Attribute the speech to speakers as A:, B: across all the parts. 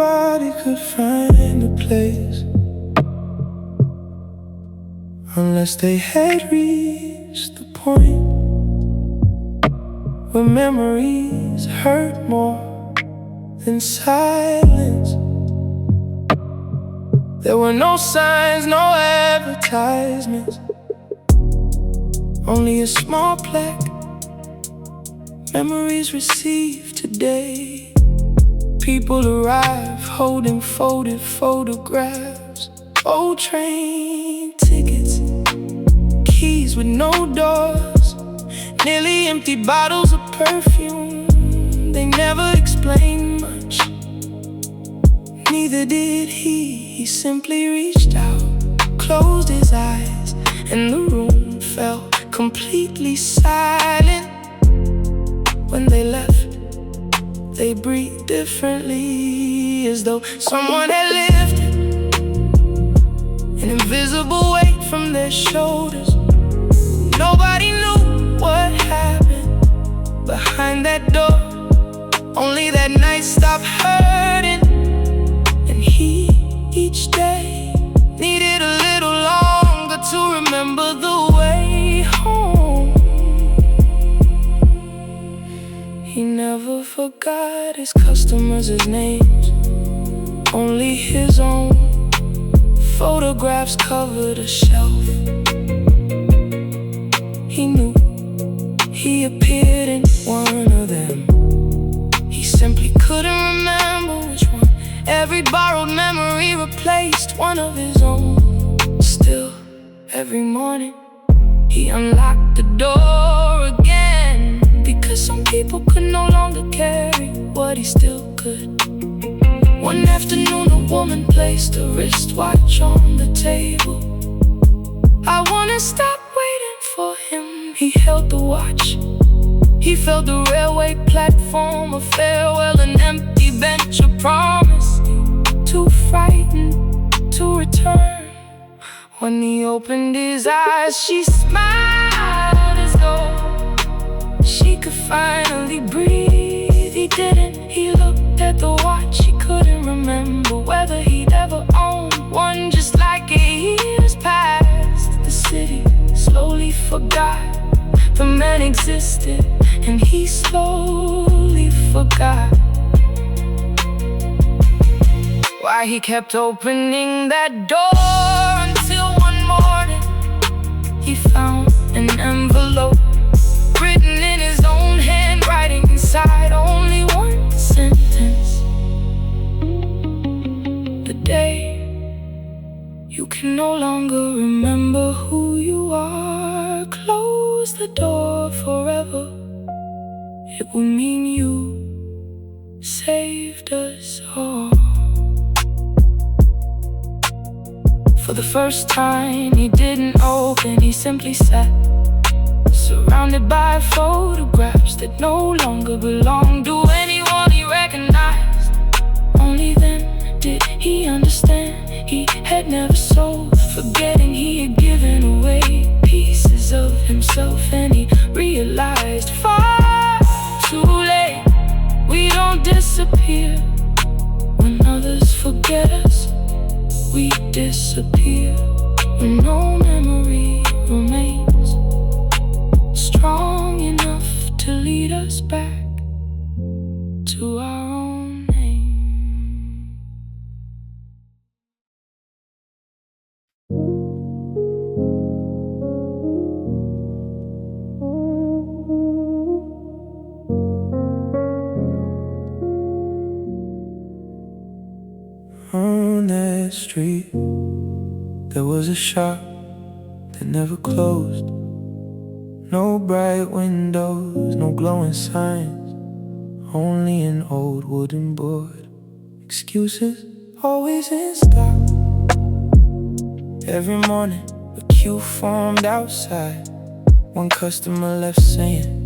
A: nobody could find a place unless they had reached the point where memories hurt more than silence. There were no signs, no advertisements, only a small plaque. Memories received today. People arrive holding folded photographs, old train tickets, keys with no doors, nearly empty bottles of perfume. They never explained much, neither did he. He simply reached out, closed his eyes, and the room fell completely silent. When they left, they breathed differently, as though someone had lifted an invisible weight from their shoulders. Nobody knew what happened behind that door, only that night stopped hurting. And he, each day, needed a little longer to remember the way home. He never forgot his customers' names, only his own. Photographs covered a shelf. He knew he appeared in one of them. He simply couldn't remember which one. Every borrowed memory replaced one of his own. Still, every morning he unlocked the door again, because some people could no longer carry what he still could. One afternoon, a woman placed a wristwatch on the table. I wanna stop waiting for him. He held the watch. He felt the railway platform, a farewell, an empty bench, a promise. Too frightened to return. When he opened his eyes, she smiled as though she could finally breathe. He didn't. He looked at the watch. He couldn't remember whether he'd ever owned one. Just like years passed, the city slowly forgot the man existed, and he slowly forgot why he kept opening that door, until one morning he found an envelope written in his own handwriting. Inside, only one sentence: the day you can no longer remember who you are, close the door forever. It will mean you saved us all. For the first time, he didn't open, he simply sat, surrounded by photographs that no longer belonged to anyone he recognized. Only then did he understand he had never sold, forgetting he had given away pieces of himself. And he realized far too late, we don't disappear when others forget us. We disappear when no memory remains strong enough to lead us back to our own name. On that street, there was a shop that never closed. No bright windows, no glowing signs, only an old wooden board. Excuses always in stock. Every morning, a queue formed outside. One customer left saying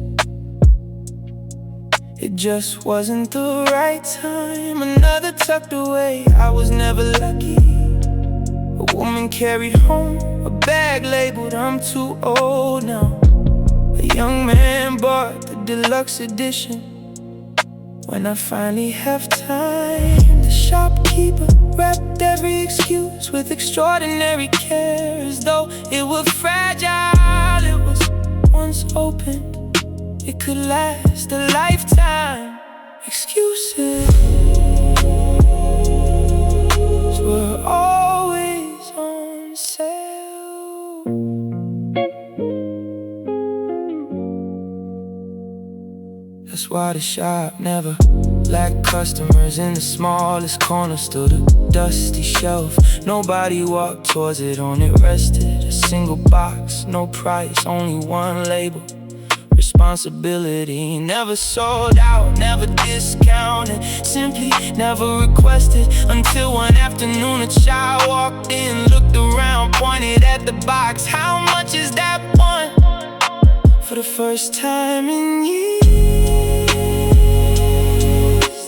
A: it just wasn't the right time. Another tucked away. I was never lucky. A woman carried home a bag labeled "I'm too old now." A young man bought the deluxe edition. When I finally have time The shopkeeper wrapped every excuse with extraordinary care, as though it were fragile. It was once opened, it could last a lifetime. Excuses were always on sale. That's why the shop never lacked customers. In the smallest corner stood a dusty shelf. Nobody walked towards it, on it rested a single box. No price, only one label: responsibility. Never sold out, never discounted, simply never requested. Until one afternoon a child walked in, looked around, pointed at the box. How much is that one? For the first time in years,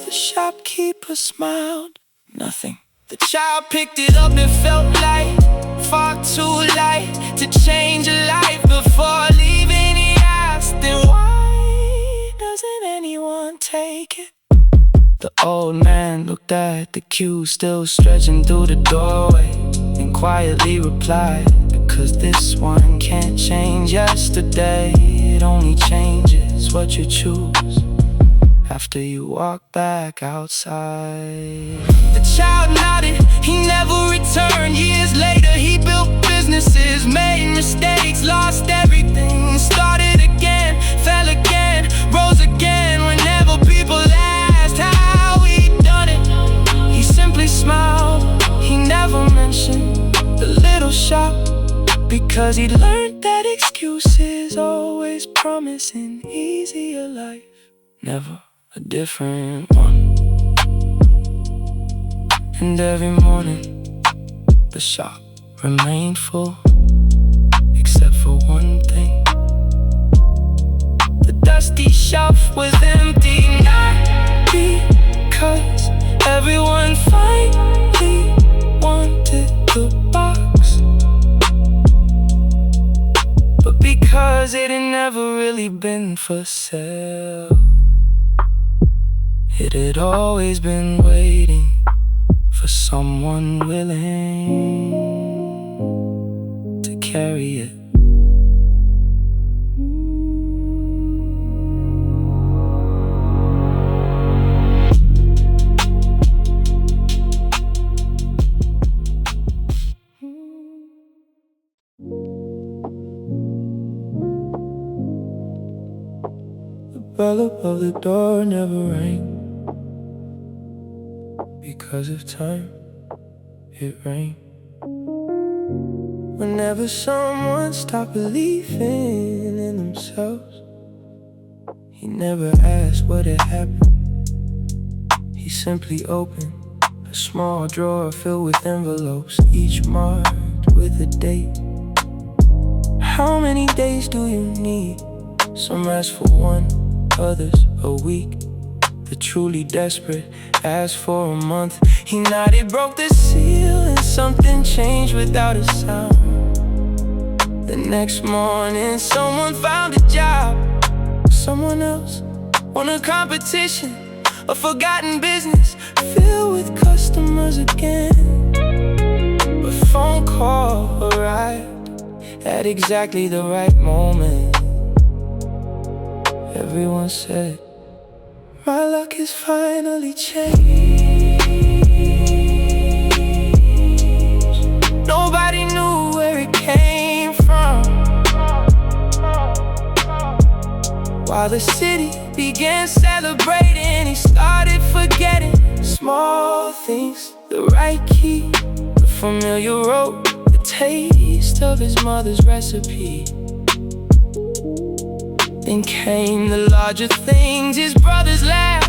A: the shopkeeper smiled. Nothing. The child picked it up, it felt light, far too light to change a life. Before leaving he asked, then why doesn't anyone take it? The old man looked at the queue still stretching through the doorway, and quietly replied, because this one can't change yesterday. It only changes what you choose after you walk back outside. The child nodded, he never returned. Years later he built businesses, made mistakes, lost everything, started again, fell again, rose again. Whenever people asked how he'd done it, he simply smiled. He never mentioned the little shop, because he'd learned that excuses always promise an easier life, never a different one. And every morning the shop remained full, except for one thing: the dusty shelf was empty. Not because everyone finally wanted the box, but because it had never really been for sale. It had always been waiting for someone willing to carry it. The bell above the door never rang. Because of time, it rained. Whenever someone stopped believing in themselves, he never asked what had happened. He simply opened a small drawer filled with envelopes, each marked with a date. How many days do you need? Some ask for one, others a week. The truly desperate asked for a month. He nodded, broke the seal, and something changed without a sound. The next morning someone found a job. Someone else won a competition, a forgotten business filled with customers again. A phone call arrived at exactly the right moment. Everyone said, my luck has finally changed. Nobody knew where it came from, while the city began celebrating. He started forgetting small things: the right key, the familiar road, the taste of his mother's recipe. Then came the larger things: his brother's laugh,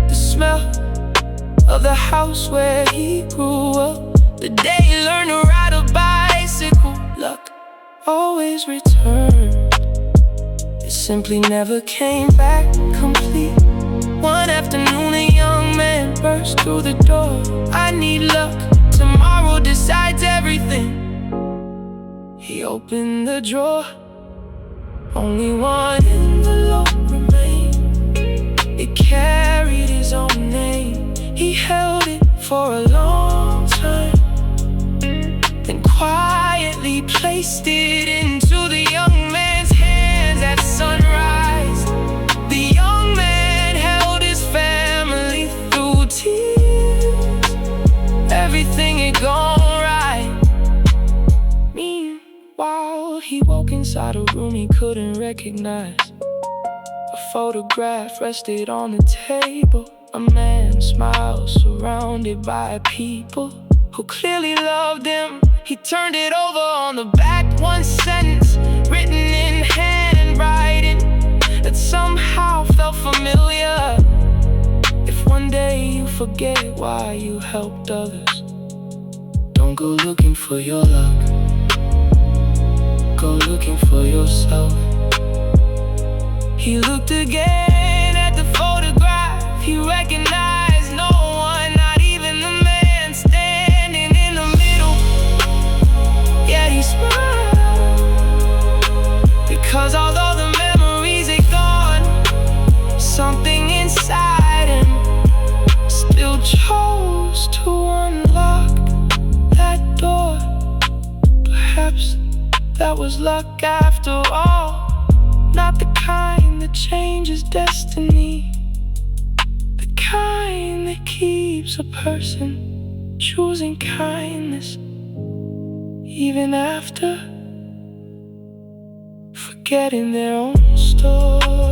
A: the smell of the house where he grew up, the day he learned to ride a bicycle. Luck always returned, it simply never came back complete. One afternoon a young man burst through the door. I need luck, tomorrow decides everything. He opened the drawer, only one envelope remained. It carried his own name. He held it for a long time, then quietly placed it into the young man's hands at sunrise. The young man held his family through tears. Everything had gone right. Meanwhile, he woke inside a room he couldn't recognize. A photograph rested on the table. A man smiled, surrounded by people who clearly loved him. He turned it over. On the back, one sentence written in handwriting that somehow felt familiar. If one day you forget why you helped others, don't go looking for your luck, go looking for yourself. He looked again at the photograph. He recognized no one, not even the man standing in the middle. Yet he smiled, because although the memories are gone, something inside him still chose to unlock that door. Perhaps that was luck after all. Not the kind that changes destiny, the kind that keeps a person choosing kindness even after forgetting their own story.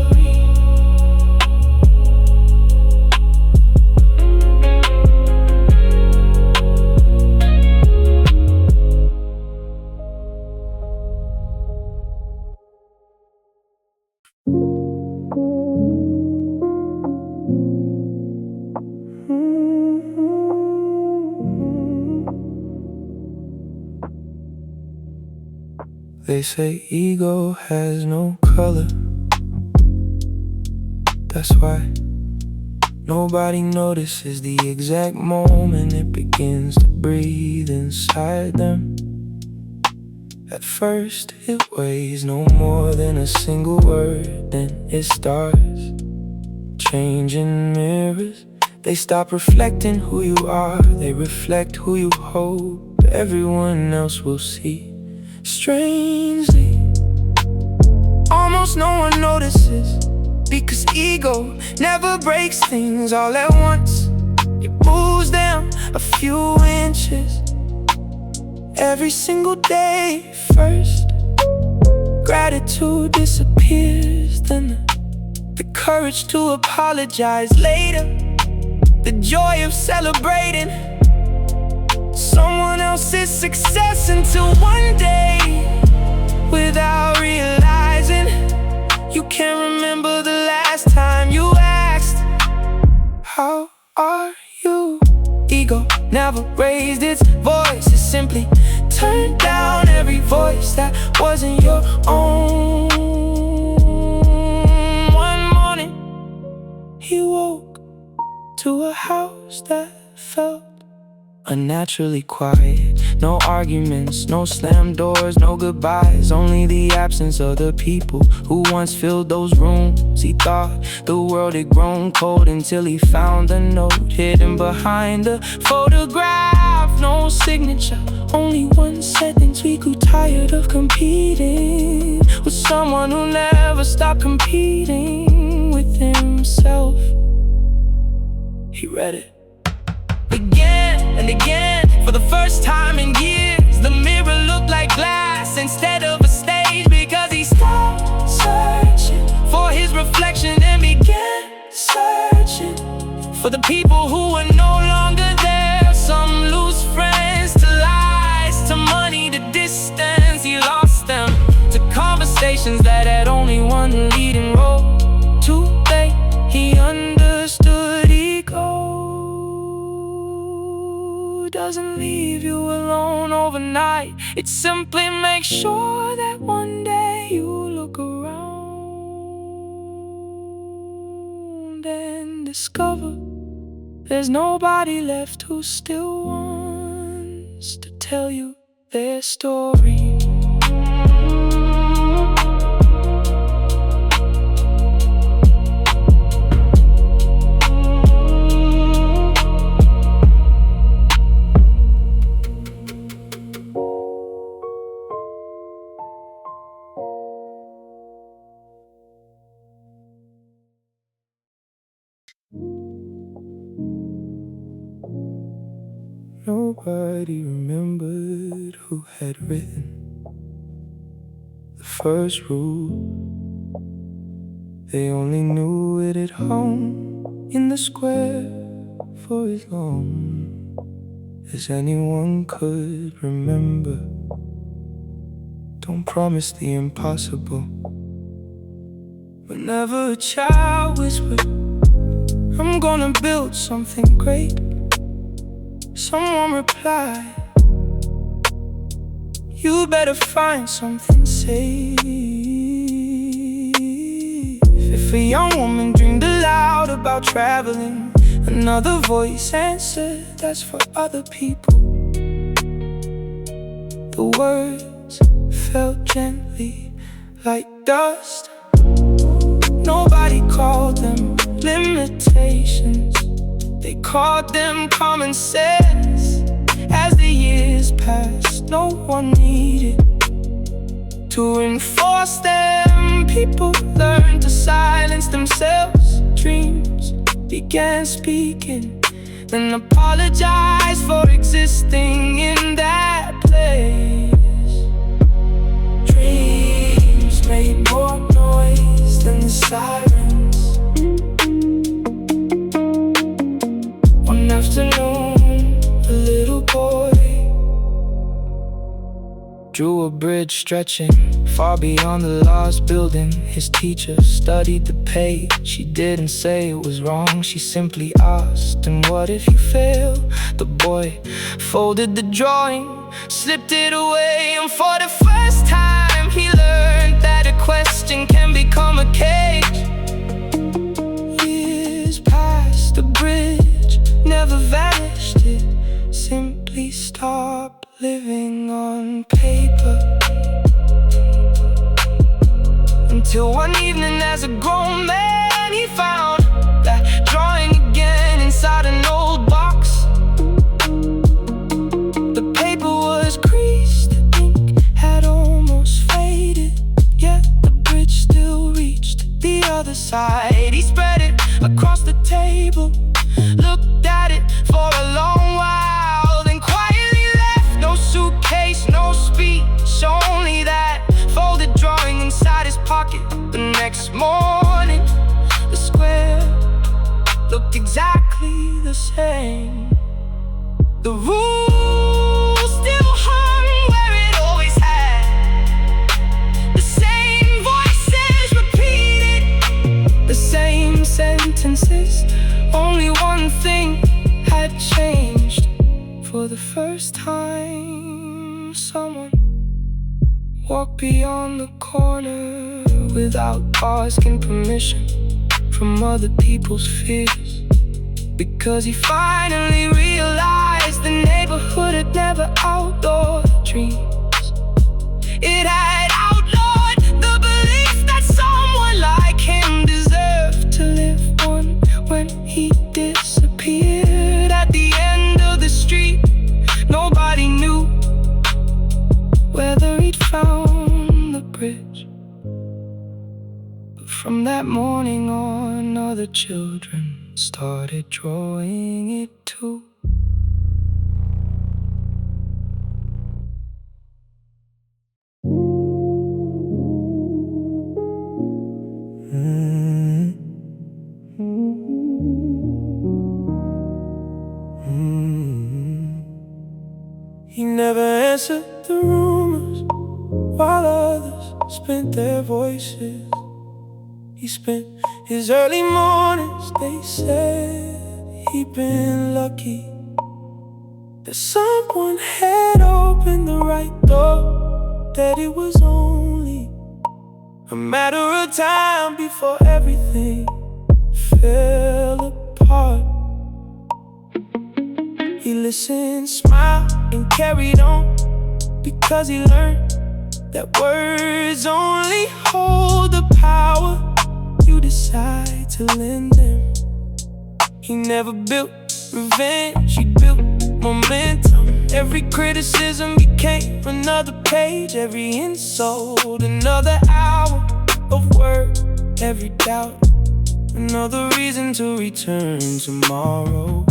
A: They say ego has no color. That's why nobody notices the exact moment it begins to breathe inside them. At first it weighs no more than a single word, then it starts changing mirrors. They stop reflecting who you are, they reflect who you hope everyone else will see. Strangely, almost no one notices, because ego never breaks things all at once. It moves them a few inches every single day. First, gratitude disappears, then the courage to apologize later, the joy of celebrating someone else's success, until one day, without realizing, you can't remember the last time you asked, how are you? Ego never raised its voice, it simply turned down every voice that wasn't your own. One morning, he woke to a house that felt unnaturally quiet. No arguments, no slammed doors, no goodbyes, only the absence of the people who once filled those rooms. He thought the world had grown cold until he found a note hidden behind the photograph. No signature, only one sentence: we grew tired of competing with someone who never stopped competing with himself. He read it again and again. For the first time in years, the mirror looked like glass instead of a stage, because he stopped searching for his reflection and began searching for the people who were no longer there. Some lose friends to lies, to money, to distance. He lost them to conversations that had only one leading role. Too late, he understood ego doesn't leave you alone overnight. It simply makes sure that one day you look around and discover there's nobody left who still wants to tell you their story. nobody remembered who had written the first rule. They only knew it at home in the square for as long as anyone could remember. Don't promise the impossible. Whenever a child whispered, I'm gonna build something great, someone replied, you better find something safe. If a young woman dreamed aloud about traveling, another voice answered, that's for other people. The words fell gently like dust. Nobody called them limitations, they called them common sense. As the years passed, no one needed to enforce them. People learned to silence themselves. Dreams began speaking, then apologized for existing in that place. Dreams made more noise than the sirens. One afternoon, a little boy drew a bridge stretching far beyond the lost building. His teacher studied the page. She didn't say it was wrong, she simply asked, and what if you fail? The boy folded the drawing, slipped it away, and for the first time he learned that a question can become a cage. Years passed, the bridge never vanished, it simply stopped living on paper. Until one evening as a grown man he found that drawing again inside an old box. The paper was creased, the ink had almost faded, yet the bridge still reached the other side. He spread it across the table, looked at it for a long while, then quietly left. No suitcase, no speech, only that folded drawing inside his pocket. The next morning, the square looked exactly the same. The rule still hung where it always had. The same voices repeated, the same sentences. Only one thing had changed. For the first time, someone walked beyond the corner without asking permission from other people's fears. Because he finally realized the neighborhood had never outlawed dreams. It had outlawed the belief that someone like him deserved to live one. When he disappeared at the end of the street, nobody knew whether he'd found the bridge. But from that morning on, other children started drawing it too. He never answered the rumors while others spent their voices. He spent his early mornings, they said he'd been lucky that someone had opened the right door, that it was only a matter of time before everything fell apart. He listened, smiled, and carried on, because he learned that words only hold the power you decide to lend them. He never built revenge, he built momentum. Every criticism became another page, every insult another hour of work, every doubt another reason to return tomorrow.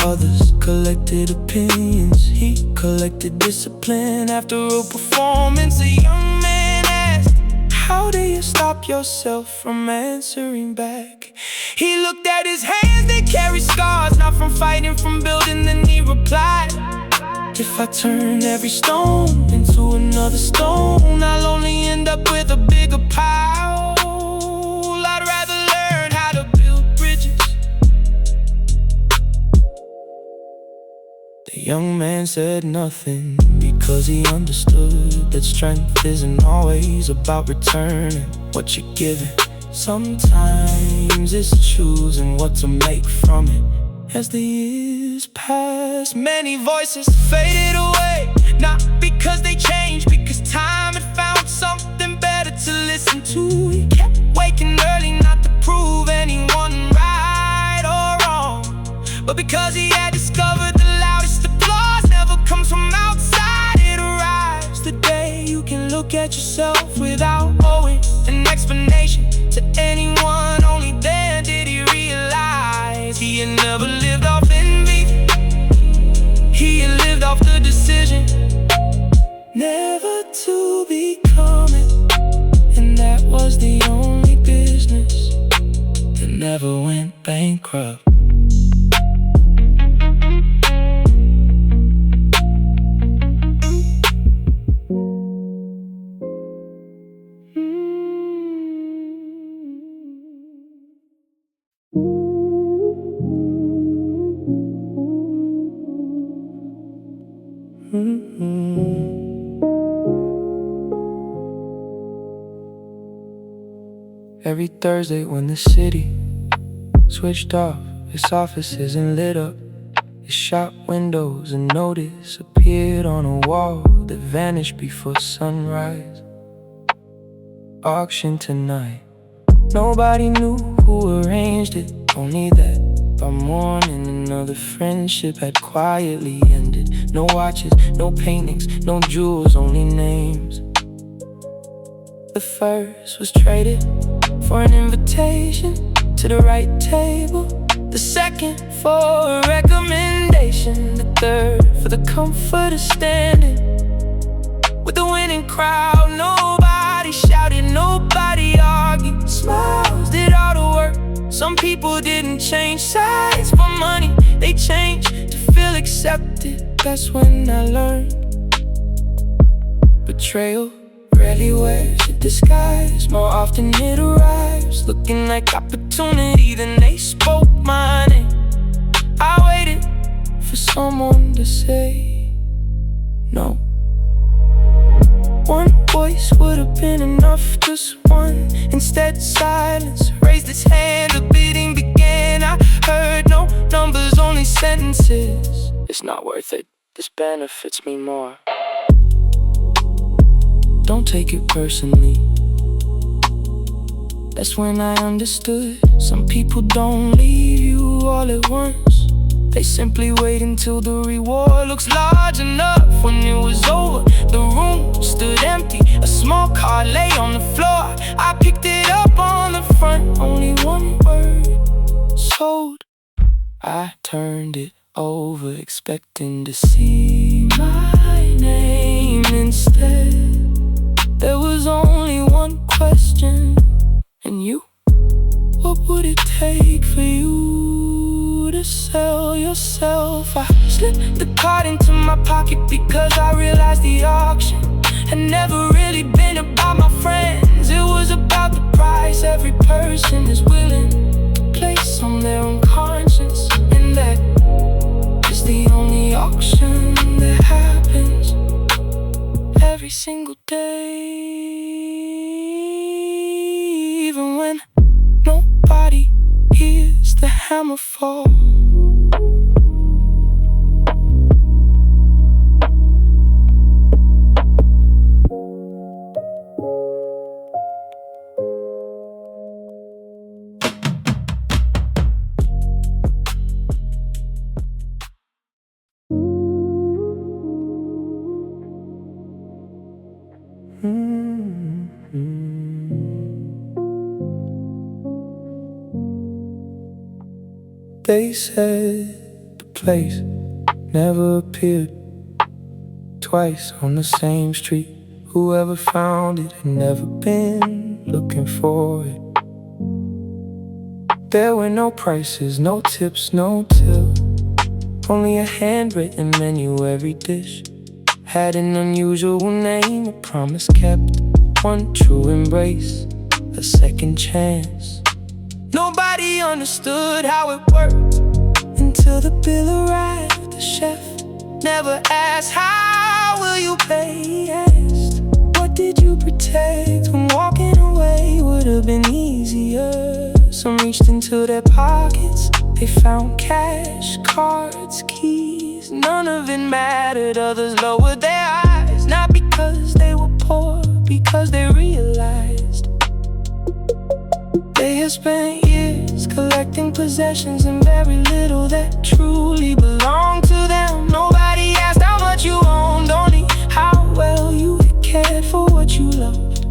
A: Others collected opinions, he collected discipline. After a performance, a young man asked, how do you stop yourself from answering back? He looked at his hands, they carry scars, not from fighting, from building. Then he replied, if I turn every stone into another stone, I'll only end up with a bigger pile. I'd rather learn how to build bridges. The young man said nothing, because he understood that strength isn't always about returning what you're given. Sometimes it's choosing what to make from it. As the years passed, many voices faded away, not because they changed, because time had found something better to listen to. He kept waking early, not to prove anyone right or wrong, but because he had discovered the loudest applause never comes from outside. It arrives the day you can look at yourself without owing an explanation to anyone. Only then did he realize he had never lived off envy. He had lived off the decision never to become it. And that was the only business that never went bankrupt. Every Thursday when the city switched off its offices and lit up its shop windows, a notice appeared on a wall that vanished before sunrise. Auction tonight. Nobody knew who arranged it, only that by morning another friendship had quietly ended. No watches, no paintings, no jewels, only names. The first was traded for an invitation to the right table, the second for a recommendation, the third for the comfort of standing with the winning crowd. Nobody shouted, nobody argued. Smiles did all the work. Some people didn't change sides for money, they changed to feel accepted. That's when I learned betrayal rarely wears a disguise. More often it arrives looking like opportunity, then they spoke my name. I waited for someone to say no. One voice would have been enough, just one. Instead silence raised its hand, the bidding began. I heard no numbers, only sentences. It's not worth it, this benefits me more. Don't take it personally. That's when I understood. Some people don't leave you all at once. They simply wait until the reward looks large enough. When it was over, the room stood empty. A small card lay on the floor. I picked it up on the front. Only one word: sold. I turned it over, expecting to see my name instead. There was only one question, and you? What would it take for you to sell yourself? I slipped the card into my pocket because I realized the auction had never really been about my friends. It was about the price every person is willing to place on their own conscience. And that is the only auction that happens every single day. Even when nobody hears the hammer fall. They said the place never appeared twice on the same street. Whoever found it had never been looking for it. There were no prices, no tips, no till. Only a handwritten menu. Every dish had an unusual name, a promise kept, one true embrace, a second chance. Nobody understood how it worked until the bill arrived. The chef never asked, "How will you pay?" He asked, "What did you protect?" When walking away would have been easier. Some reached into their pockets, they found cash, cards, keys. None of it mattered. Others lowered their eyes, not because they were poor, because they realized they had spent years collecting possessions and very little that truly belonged to them. Nobody asked how much you owned, only how well you cared for what you loved.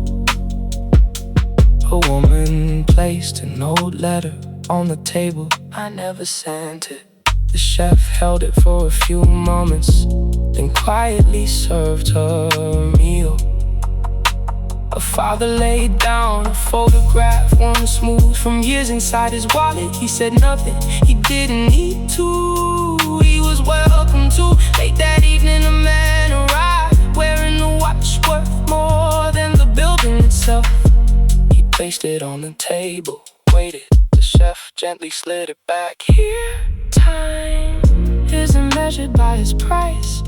A: A woman placed an old letter on the table. I never sent it. The chef held it for a few moments, then quietly served her a meal. A father laid down a photograph, one smooth from years inside his wallet. He said nothing, he didn't need to. He was welcome to. Late that evening a man arrived, wearing a watch worth more than the building itself. He placed it on the table, waited. The chef gently slid it back. Here, time isn't measured by its price,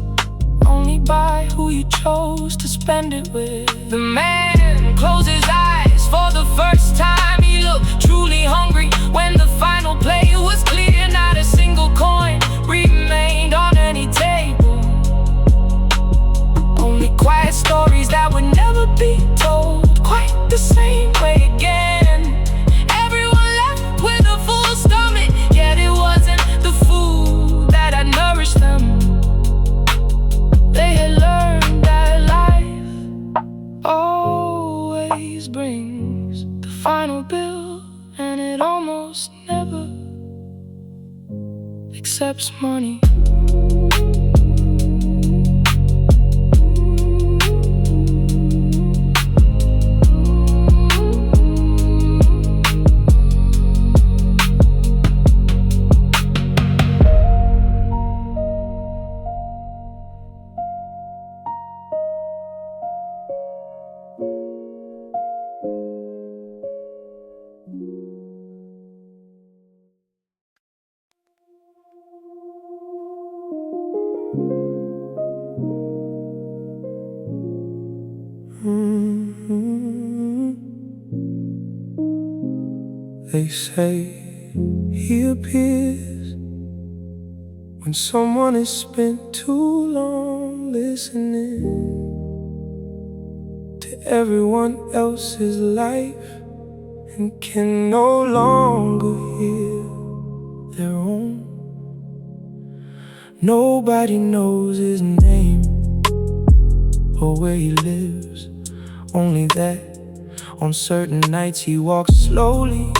A: only by who you chose to spend it with. The man closed his eyes for the first time. He looked truly hungry when the final play was clear. Not a single coin remained on any table, only quiet stories that would never be told quite the same way again. Everyone left with a full stomach, yet it wasn't the food that had nourished them. They had learned that life always brings the final bill, and it almost never accepts money. They say he appears when someone has spent too long listening to everyone else's life and can no longer hear their own. Nobody knows his name or where he lives, only that on certain nights he walks slowly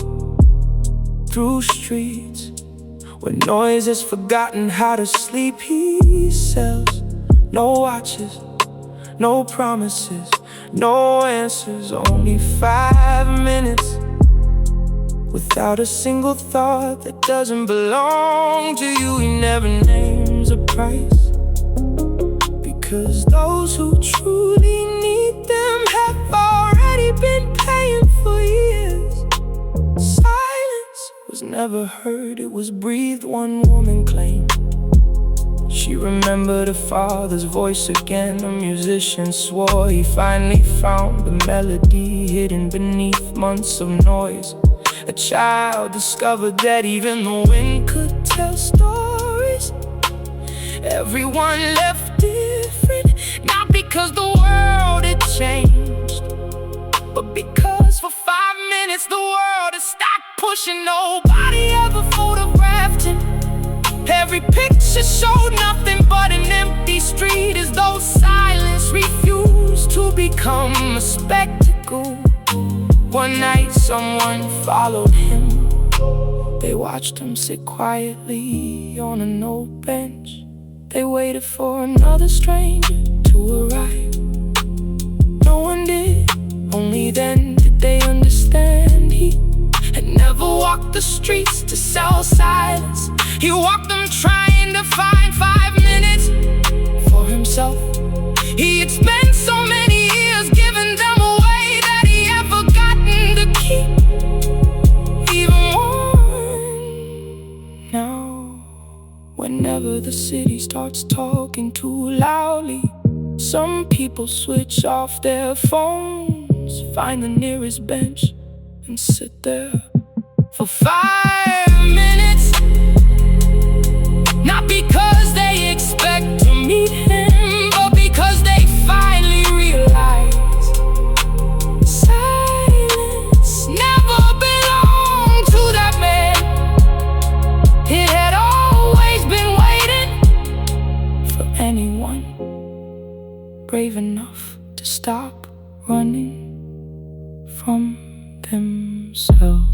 A: through streets where noise has forgotten how to sleep. He sells no watches, no promises, no answers, only 5 minutes without a single thought that doesn't belong to you. He never names a price, because those who truly need them have already been paying for years. Silence was never heard, it was breathed, one woman claimed. She remembered her father's voice again. A musician swore he finally found the melody hidden beneath months of noise. A child discovered that even the wind could tell stories. Everyone left different, not because the world had changed, but because for 5 minutes the world had stopped pushing. Nobody ever photographed him. Every picture showed nothing but an empty street, as though silence refused to become a spectacle. One night someone followed him They watched him sit quietly on an old bench. They waited for another stranger to arrive. No one did, only then did they understand. He had never walked the streets to sell silence. He walked them trying to find 5 minutes for himself. He had spent so many years giving them away that he had forgotten to keep even one. Now, whenever the city starts talking too loudly, some people switch off their phones, find the nearest bench and sit there for 5 minutes. Not because they expect to meet him, but because they finally realize silence never belonged to that man. It had always been waiting for anyone brave enough to stop running from themselves.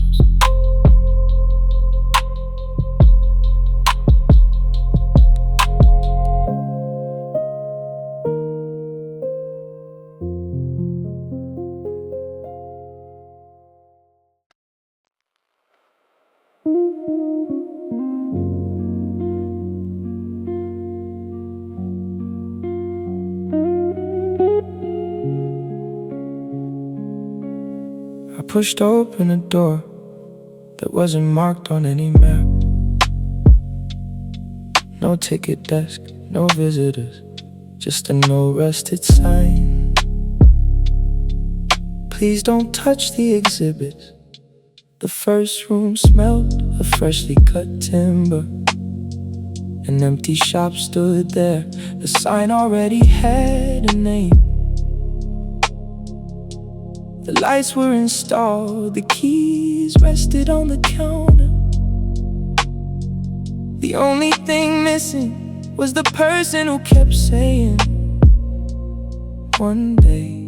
A: I pushed open a door that wasn't marked on any map. No ticket desk, no visitors, just a no-rusted sign. Please don't touch the exhibits. The first room smelled of freshly cut timber. An empty shop stood there. The sign already had a name. The lights were installed, the keys rested on the counter. The only thing missing was the person who kept saying, one day.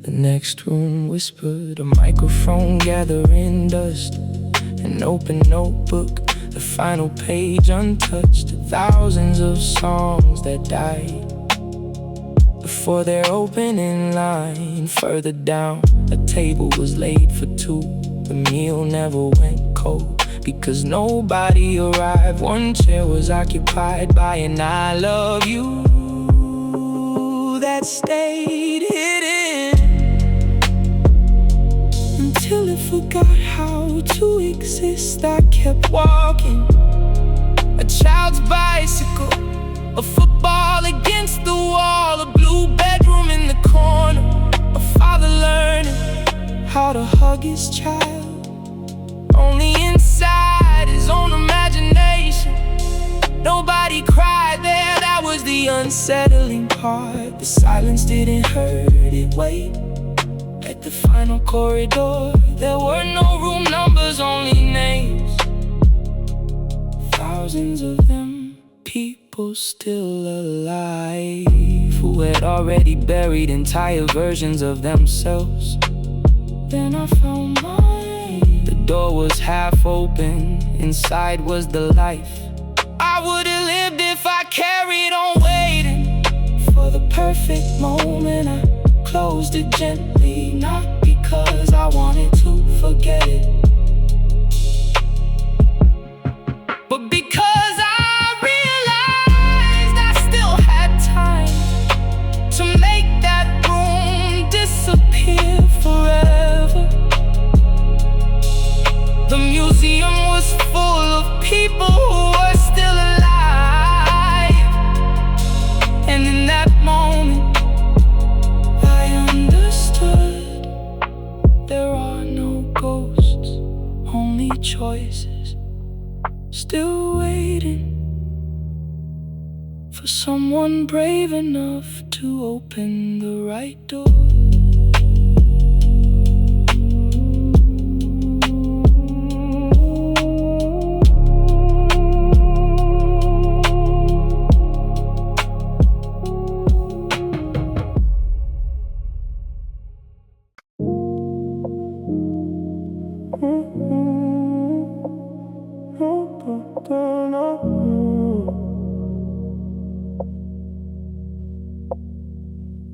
A: The next room whispered, a microphone gathering dust, an open notebook, the final page untouched. Thousands of songs that died before their opening line. Further down, a table was laid for two. The meal never went cold because nobody arrived. One chair was occupied by an I love you that stayed hidden until it forgot how to exist. I kept walking, a child's bicycle, a football against the wall, a blue bedroom in the corner, a father learning how to hug his child, only inside his own imagination. Nobody cried there, that was the unsettling part. The silence didn't hurt, it weighed. At the final corridor, there were no room numbers, only names. Thousands of them, people still alive, who had already buried entire versions of themselves. Then I found mine. The door was half open, inside was the life I would've lived if I carried on waiting for the perfect moment. I closed it gently, not because I wanted to forget it, but because I realized I still had time to make that room disappear forever. The museum was full of people who were still alive, and in that moment I understood there are no ghosts, only choices, still waiting for someone brave enough to open the right door.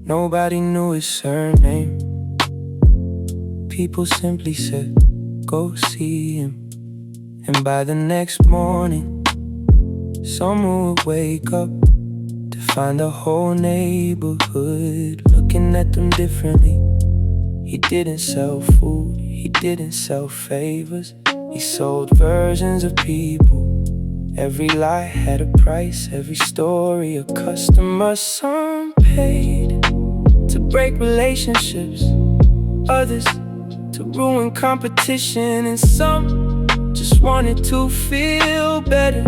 A: Nobody knew his surname. People simply said, go see him. And by the next morning, someone would wake up to find the whole neighborhood looking at them differently. He didn't sell food, he didn't sell favors. He sold versions of people. Every lie had a price, every story a customer. Some paid to break relationships, others to ruin competition, and some just wanted to feel better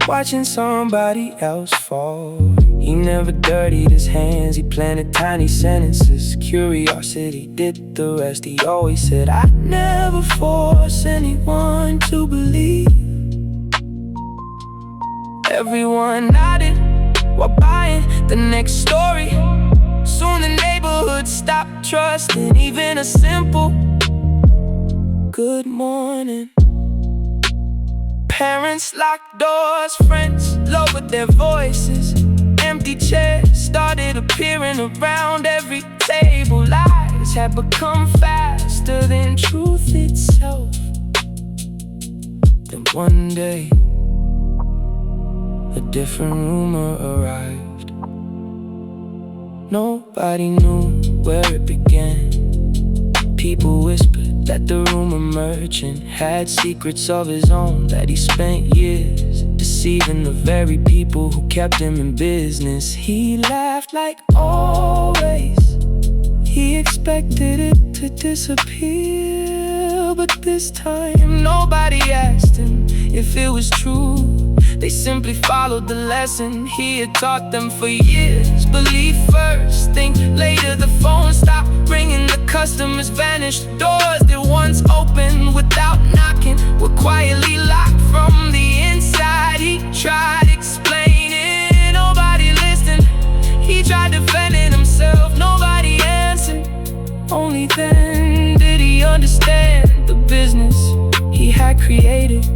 A: watching somebody else fall. He never dirtied his hands, he planted tiny sentences. Curiosity did the rest. He always said, I never force anyone to believe. Everyone nodded while buying the next story. Soon the neighborhood stopped trusting even a simple good morning. Parents locked doors, friends lowered their voices. Empty chairs started appearing around every table. Lies had become faster than truth itself. Then one day, a different rumor arrived. Nobody knew where it began. People whispered that the rumor merchant had secrets of his own, that he spent years deceiving the very people who kept him in business. He laughed like always. He expected it to disappear, but this time nobody asked him if it was true. They simply followed the lesson he had taught them for years. Believe first, think later. The phone stopped ringing, the customers vanished. Doors that once opened without knocking were quietly locked from the inside. He tried explaining, nobody listened. He tried defending himself, nobody answered. Only then did he understand the business he had created.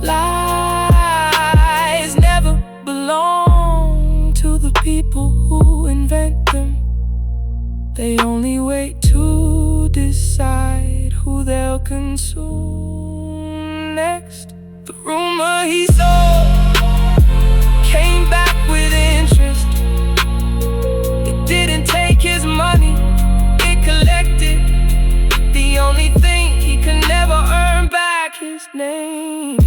A: Lies never belong to the people who invent them. They only wait to decide who they'll consume next. The rumor he sold came back with interest. It didn't take his money, it collected. The only thing he could never earn back, his name.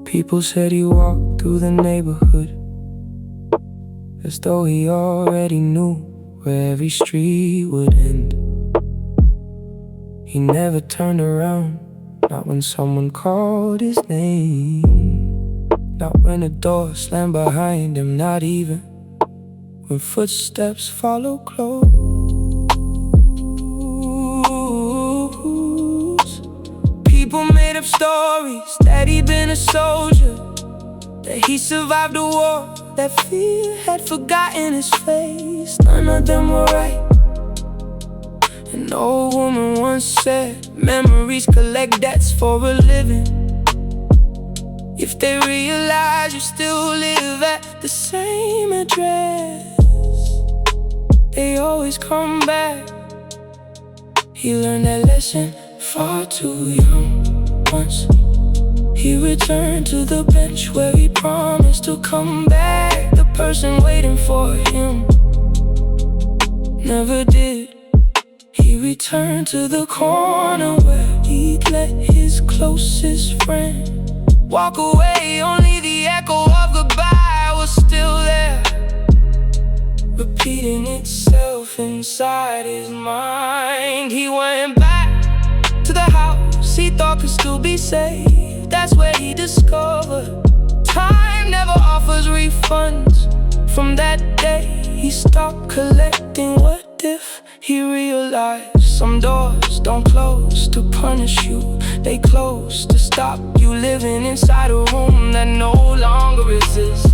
A: People said he walked through the neighborhood as though he already knew where every street would end. He never turned around, not when someone called his name. Not when a door slammed behind him, not even when footsteps follow close. People made up stories that he'd been a soldier, that he survived a war, that fear had forgotten his face. None of them were right. An old woman once said, memories collect debts for a living. If they realize you still live at the same address, they always come back. He learned that lesson far too young. Once he returned to the bench where he promised to come back. The person waiting for him never did. He returned to the corner where he'd let his closest friend walk away. Only the echo of goodbye was still there. repeating itself inside his mind. He went back to the house he thought could still be saved. That's where he discovered time never offers refunds. From that day he stopped collecting. What if he realized some doors don't close to punish you, they close to stop you living inside a room that no longer exists?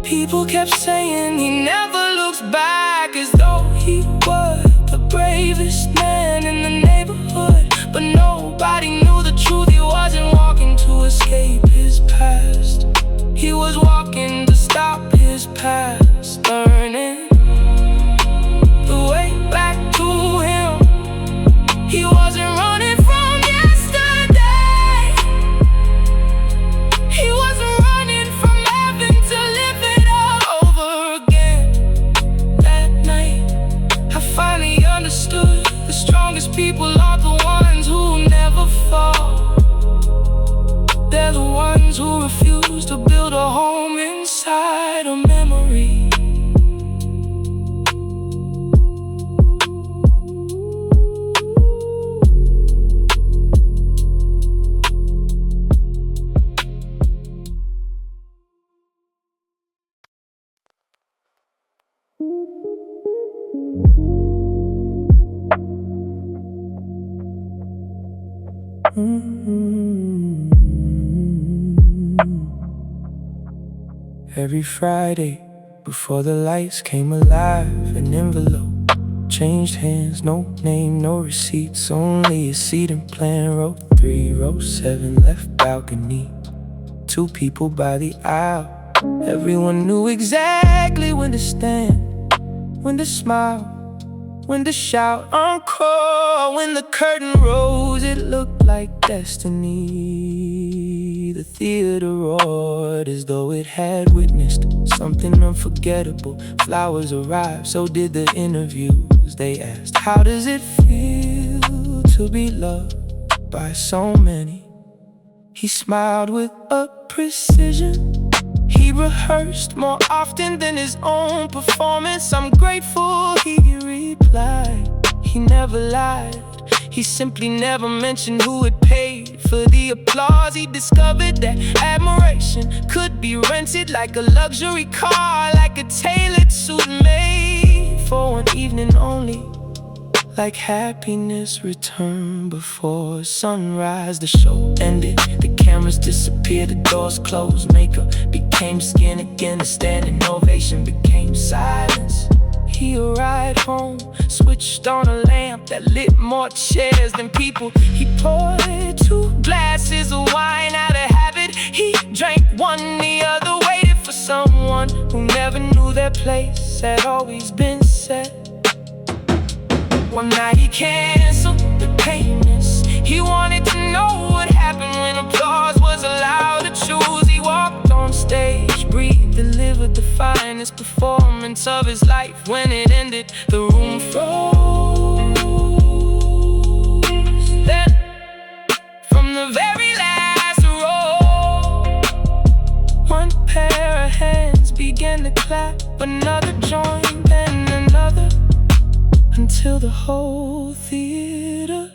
A: People kept saying he never looks back, as though he was the bravest man in the neighborhood. But nobody knew the truth. He wasn't walking to escape his past, he was walking to stop his past, learning the way back to him. He wasn't running from yesterday, he wasn't running from having to live it all over again. That night I finally understood the strongest people aren't the ones who never fall, they're the ones who refuse to build a home inside a memory. Every Friday, before the lights came alive, an envelope changed hands, no name, no receipts, only a seating plan. Row 3, row 7, left balcony, 2 people by the aisle. Everyone knew exactly when to stand, when to smile, when to shout encore. When the curtain rose, it looked like destiny. The theater roared as though it had witnessed something unforgettable. Flowers arrived, so did the interviews. They asked, how does it feel to be loved by so many? He smiled with a precision he rehearsed more often than his own performance. I'm grateful, he replied. He never lied, he simply never mentioned who had paid for the applause. He discovered that admiration could be rented like a luxury car, like a tailored suit made for one evening only. Like happiness returned before sunrise. The show ended, the cameras disappeared, the doors closed. Makeup became skin again, the standing ovation became silence. He arrived home, switched on a lamp that lit more chairs than people. He poured 2 glasses of wine out of habit. He drank one, the other waited for someone who never knew their place had always been set. One night he canceled the payments. He wanted to know what happened when applause was allowed to choose. He walked on stage, breathed, delivered the finest performance of his life. When it ended, the room froze. Then, from the very last row, one pair of hands began to clap. Another joined, then another, until the whole theater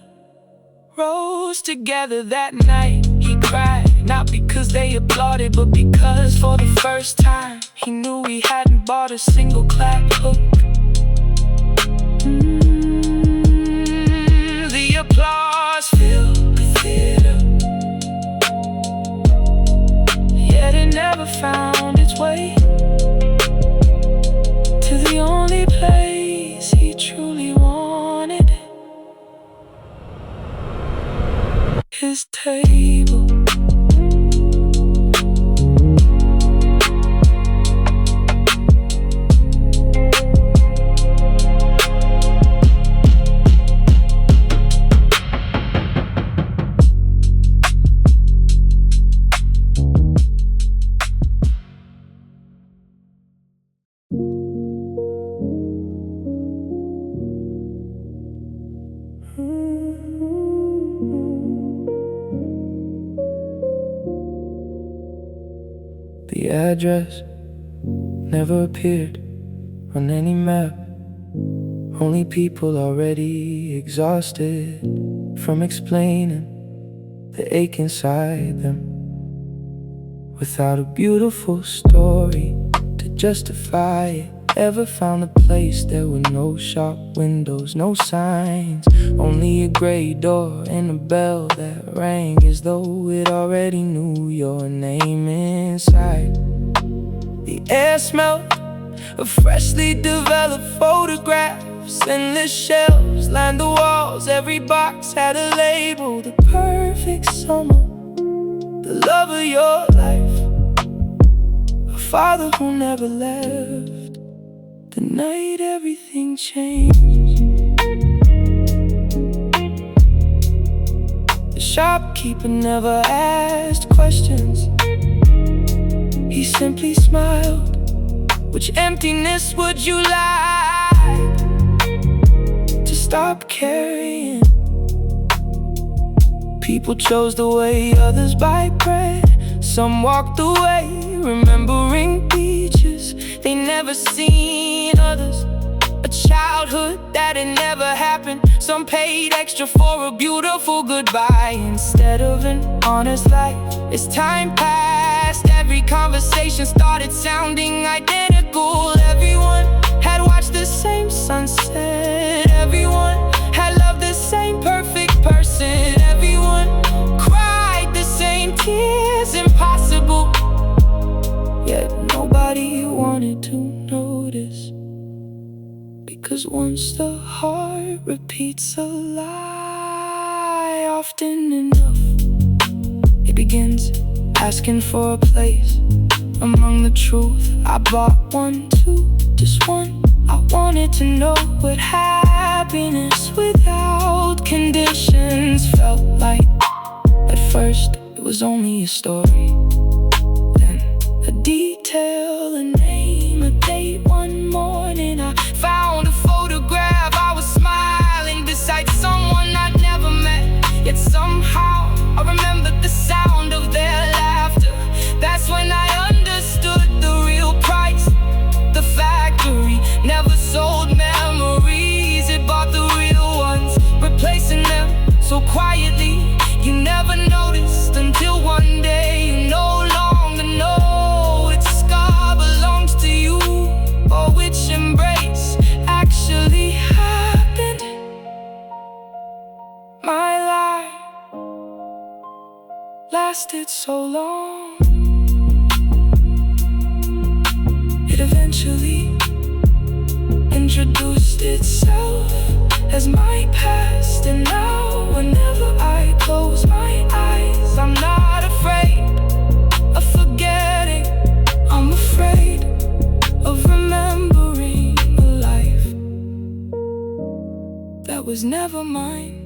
A: rose together. That night he cried, not because they applauded, but because for the first time he knew he hadn't bought a single clap hook. The applause filled the theater, yet it never found its way to the only place he truly wanted, his table. The address never appeared on any map. Only people already exhausted from explaining the ache inside them, without a beautiful story to justify it. Ever found a place there were no shop windows, no signs, only a gray door and a bell that rang as though it already knew your name inside? The air smelled of freshly developed photographs. Endless shelves lined the walls, every box had a label. The perfect summer, the love of your life, a father who never left. The night everything changed. The shopkeeper never asked questions. He simply smiled. Which emptiness would you like to stop carrying? People chose the way, others buy bread. Some walked away, remembering beaches they never seen. Others, a childhood that had never happened. Some paid extra for a beautiful goodbye instead of an honest life. As time passed, every conversation started sounding identical. Everyone had watched the same sunset. Everyone had loved the same perfect person. Everyone cried the same tears, impossible. Yet nobody wanted to notice, because once the heart repeats a lie often enough, it begins asking for a place among the truth. I bought one too, just one. I wanted to know what happiness without conditions felt like. At first it was only a story, then a detail, a name, a date. One morning I found a photograph. I was smiling beside someone I'd never met, yet somehow I remembered the sound of their laughter. That's when I understood the real price. The factory never sold memories, it bought the real ones, replacing them so quietly. You never noticed until one day you no longer know which scar belongs to you, or which embrace actually happened. My life lasted so long, it eventually introduced itself as my past. And now whenever I close my eyes, I'm not afraid of forgetting. I'm afraid of remembering a life that was never mine.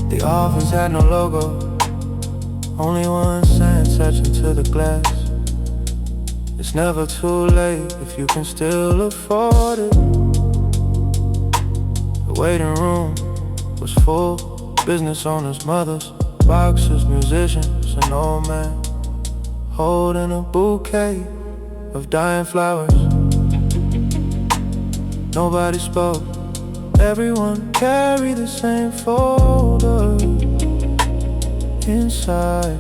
B: The office had no logo, only one sign touching to the glass. It's never too late if you can still afford it. The waiting room was full, business owners, mothers, boxers, musicians, an old man holding a bouquet of dying flowers. Nobody spoke, everyone carried the same folder. Inside,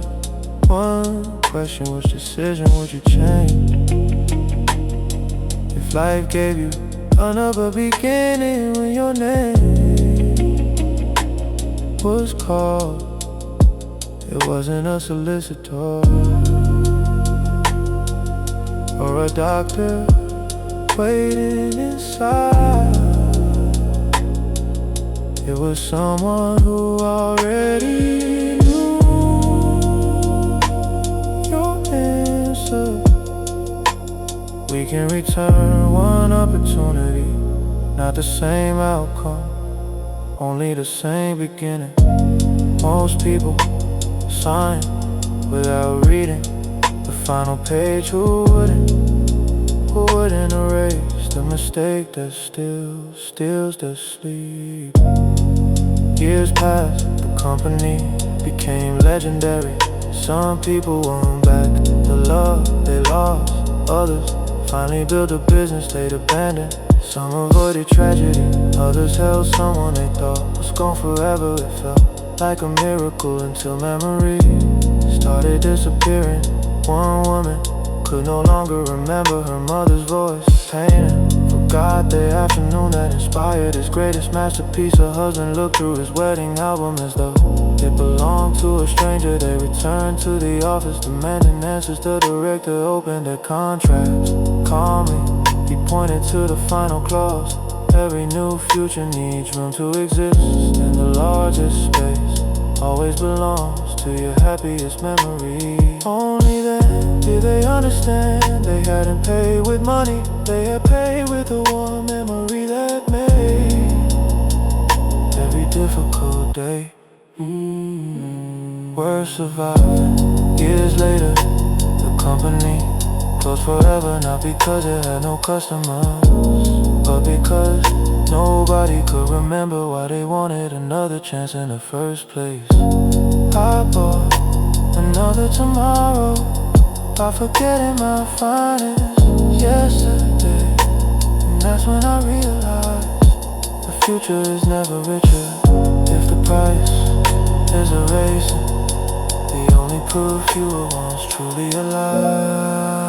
B: one question: which decision would you change? If life gave you another beginning when your name was called, it wasn't a solicitor or a doctor waiting inside. It was someone who already knew your answer We can return one opportunity, not the same outcome, only the same beginning. Most people sign without reading the final page. Who wouldn't erase the mistake that still steals their sleep? Years passed, the company became legendary. Some people won back the love they lost. Others finally built a business they'd abandoned. Some avoided tragedy, others held someone they thought was gone forever. It felt like a miracle until memory started disappearing. One woman could no longer remember her mother's voice. Pain forgot the afternoon that inspired his greatest masterpiece. Her husband looked through his wedding album as though it belonged to a stranger. They returned to the office demanding answers. The director opened their contracts calmly. He pointed to the final clause. Every new future needs room to exist, and the largest space always belongs to your happiest memory. Only then did they understand they hadn't paid with money. They had paid with the one memory that made every difficult day worth surviving. Years later, the company closed forever, not because it had no customers, but because nobody could remember why they wanted another chance in the first place. I bought another tomorrow by forgetting my finest yesterday, and that's when I realized the future is never richer if the price is erasing the only proof you were once truly alive.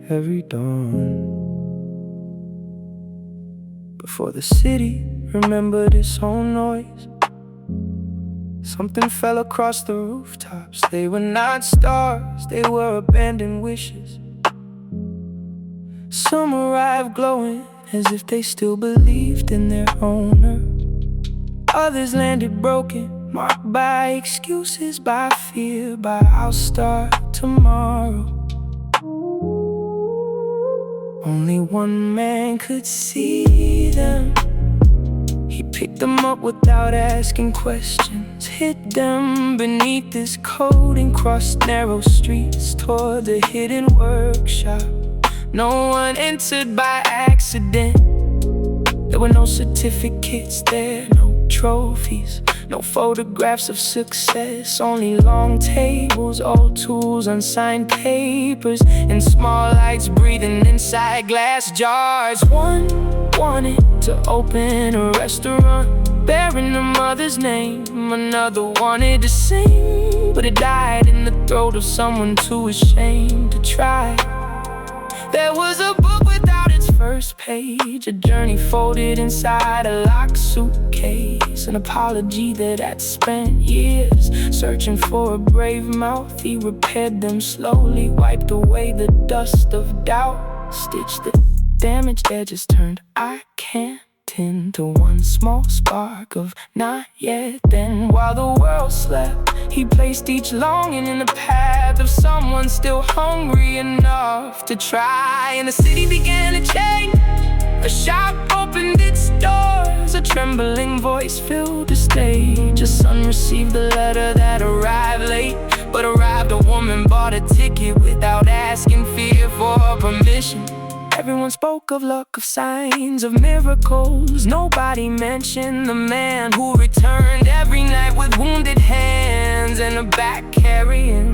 B: Every dawn, before the city remembered its own noise, something fell across the rooftops. They were not stars, they were abandoned wishes. Some arrived glowing as if they still believed in their owner. Others landed broken, marked by excuses, by fear, by "I'll start tomorrow." Only one man could see them. He picked them up without asking questions, hid them beneath his coat, and crossed narrow streets toward the hidden workshop. No one entered by accident. There were no certificates there, no trophies, no photographs of success. Only long tables, old tools, unsigned papers, and small lights breathing inside glass jars. One wanted to open a restaurant bearing a mother's name. Another wanted to sing, but it died in the throat of someone too ashamed to try. There was a book without its first page, a journey folded inside a locked suitcase, an apology that had spent years searching for a brave mouth. He repaired them slowly, wiped away the dust of doubt, stitched the damaged edges, turned "I can't" into one small spark of "not yet." Then, while the world slept, he placed each longing in the path of someone still hungry enough to try. And the city began to change. A shop opened its doors, a trembling voice filled the stage. A son received the letter that arrived late, but arrived a woman bought a ticket without asking, fear for permission. Everyone spoke of luck, of signs, of miracles. Nobody mentioned the man who returned every night with wounded hands and a back carrying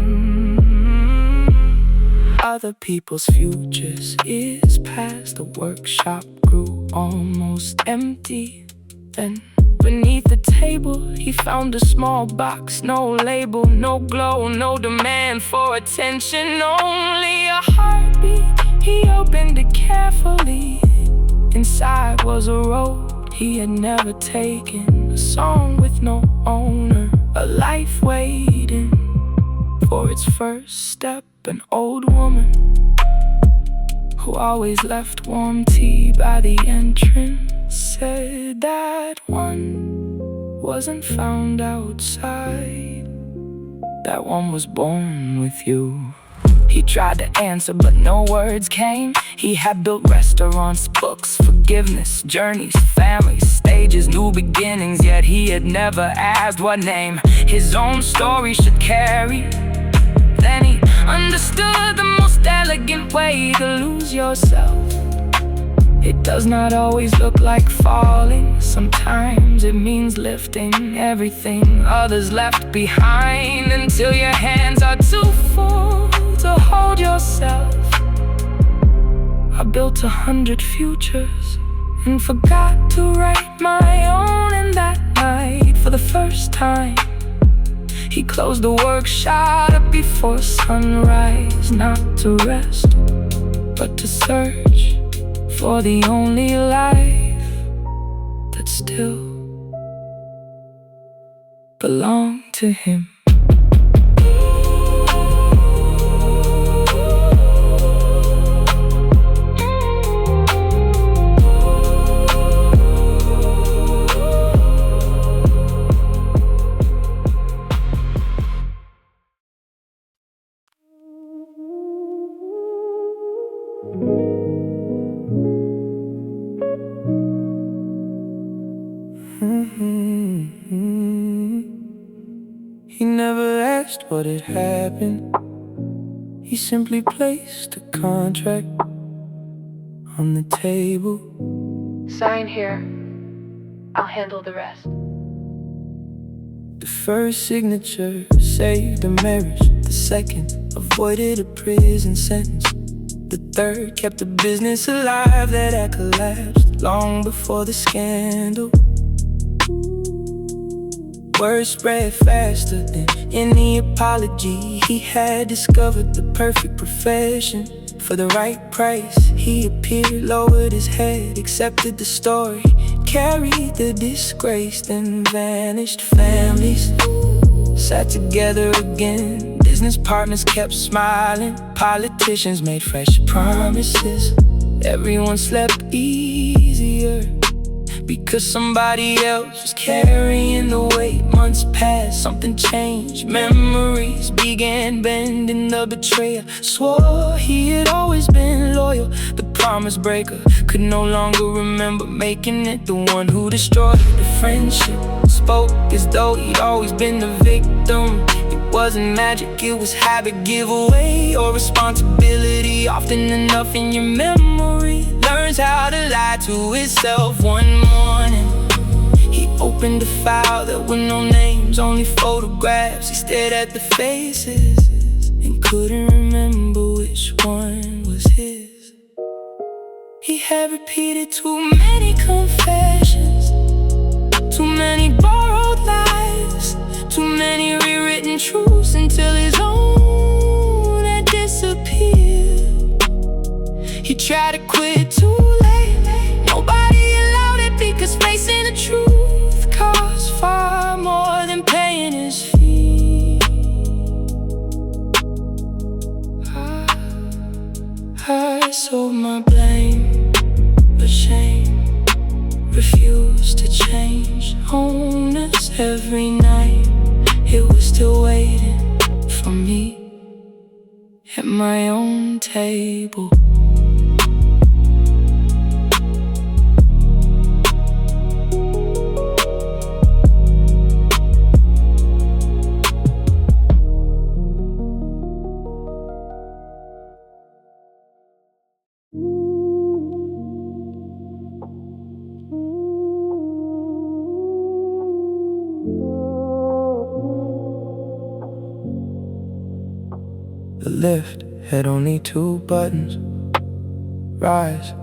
B: other people's futures. Years passed, the workshop grew almost empty. Then
A: beneath the table, he found a small box, no label, no glow, no demand for attention, only a heartbeat. He opened it carefully. Inside was a road he had never taken, a song with no owner, a life waiting for its first step. An old woman who always left warm tea by the entrance said that one wasn't found outside, that one was born with you. He tried to answer, but no words came. He had built restaurants, books, forgiveness, journeys, families, stages, new beginnings, yet he had never asked what name his own story should carry. Then he understood the most elegant way to lose yourself. It does not always look like falling. Sometimes it means lifting everything others left behind, until your hands are too full to hold yourself. I built 100 futures and forgot to write my own. And that night, for the first time, he closed the workshop up before sunrise, not to rest, but to search for the only life that still belonged to him.
B: He never asked what had happened. He simply placed a contract on the table.
C: Sign here. I'll handle the rest.
B: The first signature saved a marriage. The second avoided a prison sentence. The third kept a business alive that had collapsed long before the scandal. Word spread faster than any apology. He had discovered the perfect profession. For the right price, he appeared, lowered his head, accepted the story, carried the disgrace, then vanished. Families sat together again. Business partners kept smiling. Politicians made fresh promises. Everyone slept easier because somebody else was carrying the weight. Months passed, something changed. Memories began bending. The betrayer swore he had always been loyal. The promise breaker could no longer remember making it. The one who destroyed the friendship spoke as though he'd always been the victim. It wasn't magic, it was habit, giveaway, or responsibility. Often enough in your memory learns how to lie to itself. One morning, he opened a file. There were no names, only photographs. He stared at the faces and couldn't remember which one was his. He had repeated too many confessions, too many borrowed lies, too many rewritten truths, until his own had disappeared. He tried to quit too late. Nobody allowed it, because facing the truth costs far more than paying his fee. I sold my blame, but shame refused to change owners. Every night it was still waiting for me at my own table. The lift had only 2 buttons: rise,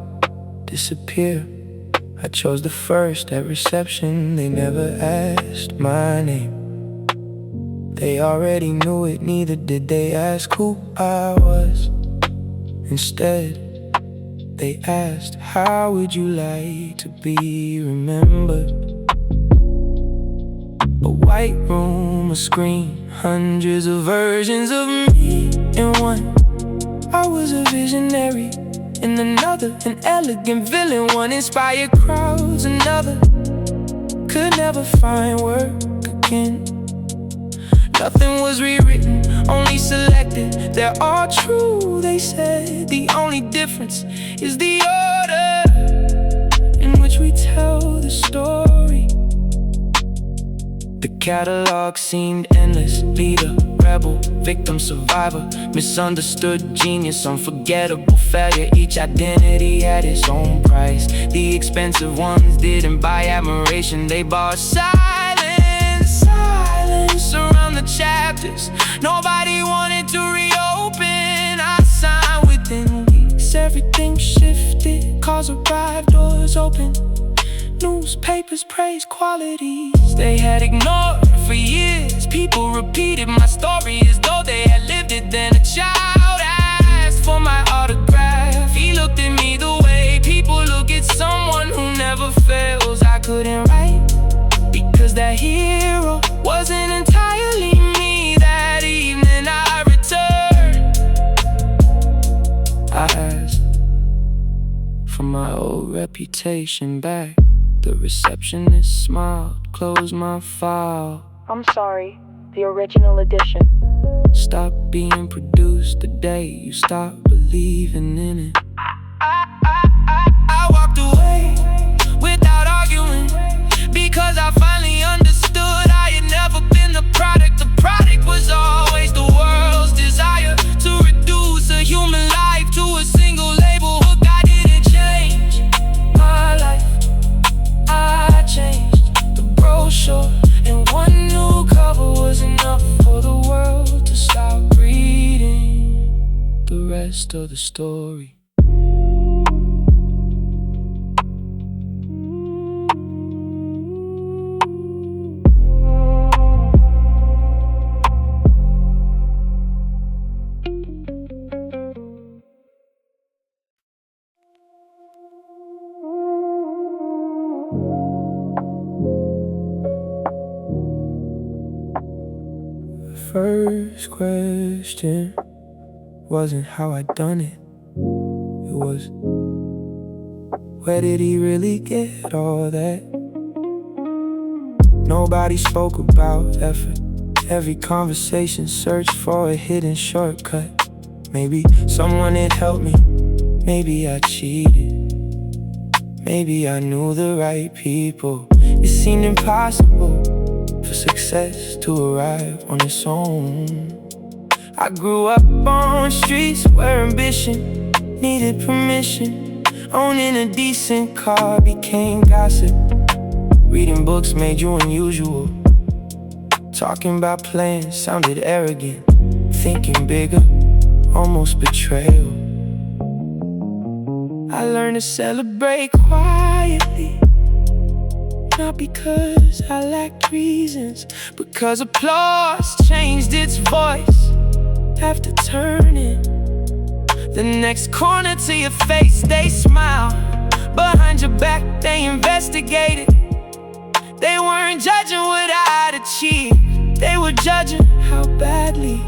B: disappear. I chose the first at reception. They never asked my name. They already knew it, neither did they ask who I was. Instead, they asked, how would you like to be remembered? A white room, a screen, hundreds of versions of me. In one, I was a visionary. In another, an elegant villain. One inspired crowds, another could never find work again. Nothing was rewritten, only selected. They're all true, they said. The only difference is the order in which we tell the story. The catalog seemed endless. Leader, rebel, victim, survivor, misunderstood, genius, unforgettable failure. Each identity had its own price. The expensive ones didn't buy admiration, they bought silence. Silence around the chapters. Nobody wanted to reopen. I signed within weeks. Everything shifted, cars arrived, doors open. Newspapers praised qualities they had ignored for years. People repeated my story as though they had lived it. Then a child asked for my autograph. He looked at me the way people look at someone who never fails. I couldn't write because that hero wasn't entirely me. That evening I returned. I asked for my old reputation back. The receptionist smiled, closed my file.
C: I'm sorry, the original edition.
B: Stop being produced the day you stop believing in it. I walked away without arguing, because I finally understood I had never been the product. The product was always the world's desire to reduce a human life to a single label hook. I didn't change my life, I changed the brochure, and one new cover was enough for the world to stop reading the rest of the story. First question wasn't how I done it. It was, where did he really get all that? Nobody spoke about effort. Every conversation searched for a hidden shortcut. Maybe someone had helped me. Maybe I cheated. Maybe I knew the right people. It seemed impossible for success to arrive on its own. I grew up on streets where ambition needed permission. Owning a decent car became gossip. Reading books made you unusual. Talking about plans sounded arrogant. Thinking bigger, almost betrayal. I learned to celebrate quietly, not because I lacked reasons, because applause changed its voice. After turning the next corner to your face, they smile. Behind your back, they investigated. They weren't judging what I'd achieved. They were judging how badly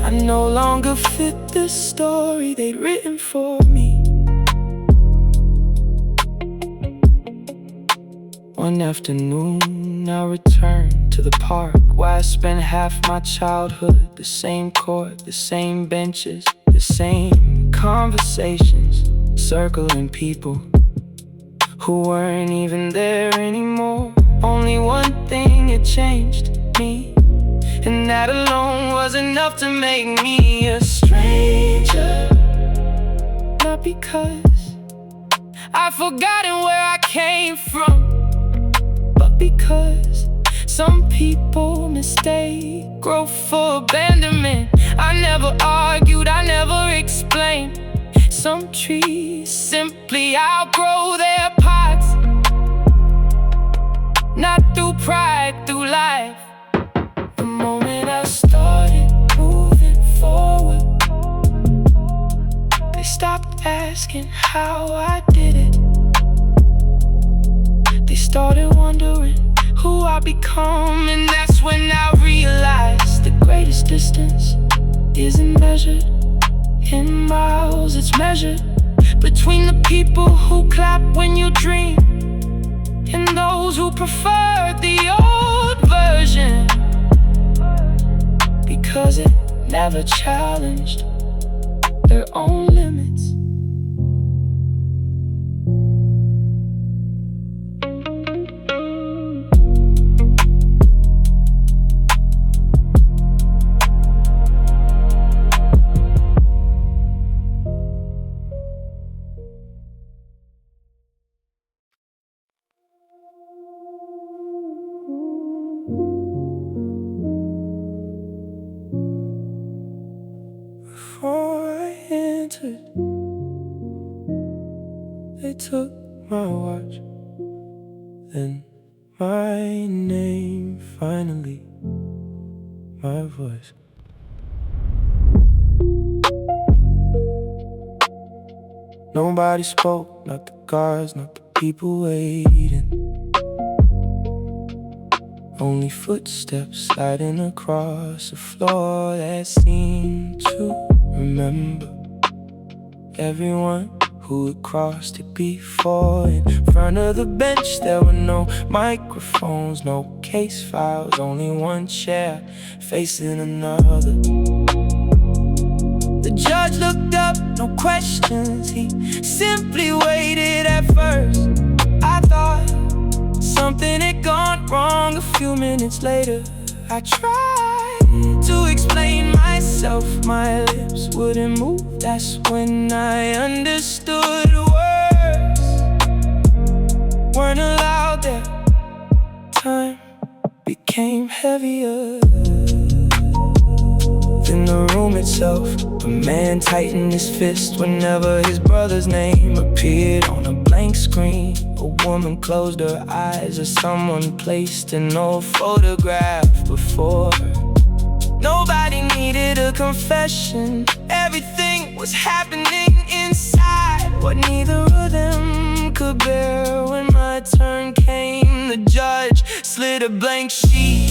B: I no longer fit the story they'd written for me. One afternoon, I returned to the park where I spent half my childhood. The same court, the same benches, the same conversations, circling people who weren't even there anymore. Only one thing had changed me, and that alone was enough to make me a stranger. Not because I've forgotten where I came from, but because some people mistake growth for abandonment. I never argued, I never explained. Some trees simply outgrow their pots.
A: not through pride, through life. The moment I started moving forward, they stopped asking how I did it. They started wondering who I become, and that's when I realized the greatest distance isn't measured in miles, it's measured between the people who clap when you dream and those who prefer the old version, because it never challenged their own limits. Before I entered, they took my watch, then my name, finally, my voice. Nobody spoke, not the guards, not the people waiting. Only footsteps sliding across a floor that seemed to remember everyone who had crossed it before. In front of the bench there were no microphones, no case files, only one chair facing another. The judge looked up, no questions, he simply waited. At first I thought something had gone wrong. A few minutes later I tried to explain myself, my lips wouldn't move. That's when I understood words weren't allowed there. Time became heavier than the room itself. A man tightened his fist whenever his brother's name appeared on a blank screen. A woman closed her eyes as someone placed an old photograph before her. Nobody needed a confession, everything was happening inside what neither of them could bear. When my turn came, the judge slid a blank sheet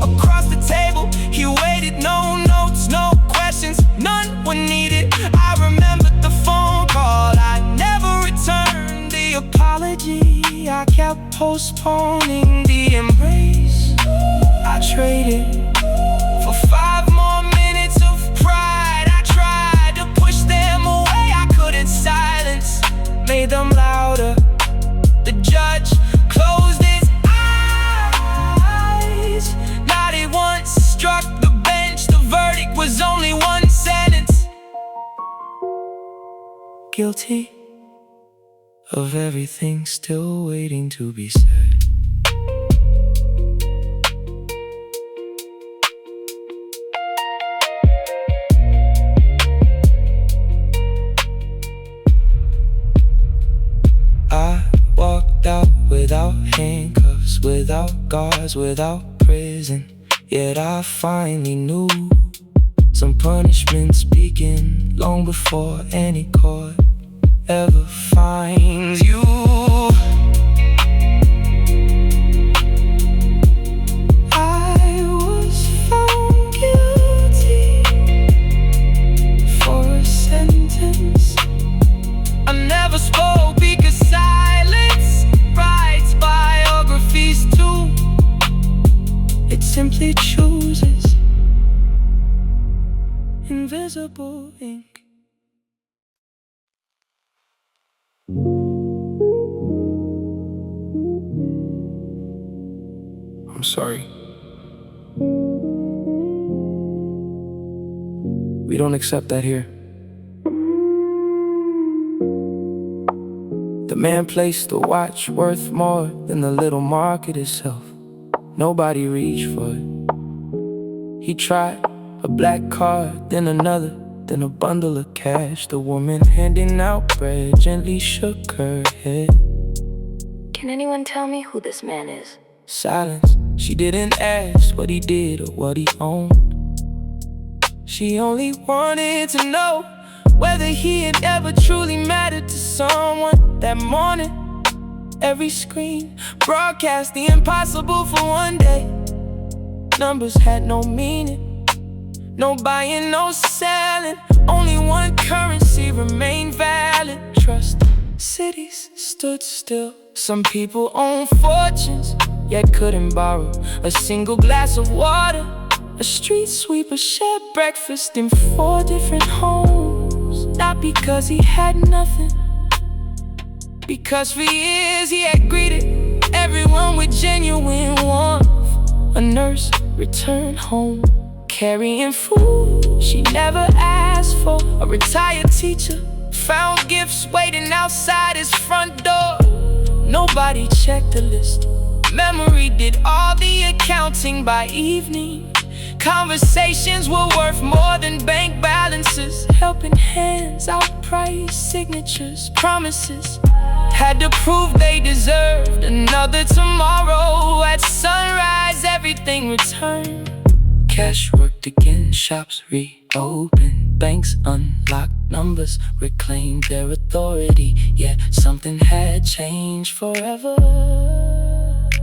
A: across the table. He waited, no notes, no questions, none were needed. I remembered the phone call I never returned, the apology I kept postponing, the embrace I traded for 5 more minutes of pride. I tried to push them away, I couldn't silence, made them louder. The judge closed his eyes, nodded once, struck the bench. The verdict was only one sentence: guilty of everything still waiting to be said. I walked out without handcuffs, without guards, without prison. Yet I finally knew some punishment's begin long before any court ever finds you. I was found guilty for a sentence I never spoke, because silence writes biographies too. It simply chooses invisible ink. I'm sorry. We don't accept that here. The man placed a watch worth more than the little market itself. Nobody reached for it. He tried a black card, then another, then a bundle of cash. The woman handing out bread gently shook her head.
D: Can anyone tell me who this man is?
A: Silence. She didn't ask what he did or what he owned. She only wanted to know whether he had ever truly mattered to someone. That morning, every screen broadcast the impossible for one day. Numbers had no meaning, no buying, no selling. Only one currency remained valid: trust. Cities stood still. Some people owned fortunes, yet couldn't borrow a single glass of water. A street sweeper shared breakfast in 4 different homes. Not because he had nothing, because for years he had greeted everyone with genuine warmth. A nurse returned home, carrying food she never asked for. A retired teacher found gifts waiting outside his front door. Nobody checked the list. Memory did all the accounting. By evening, conversations were worth more than bank balances. Helping hands outpriced signatures. Promises had to prove they deserved another tomorrow. At sunrise, everything returned. Cash worked again, shops reopened, banks unlocked, numbers reclaimed their authority. Yet something had changed forever.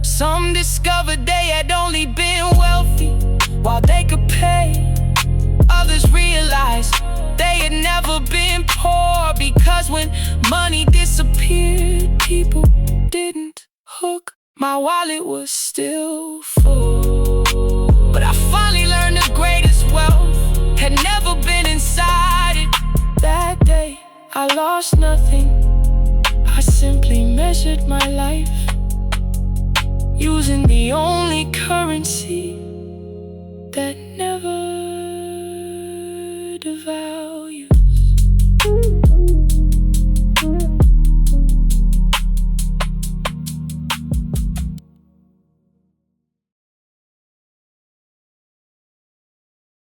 A: Some discovered they had only been wealthy while they could pay. Others realized they had never been poor, because when money disappeared, people didn't hook. My wallet was still full, but I finally learned the greatest wealth had never been inside it. That day, I lost nothing. I simply measured my life using the only currency that never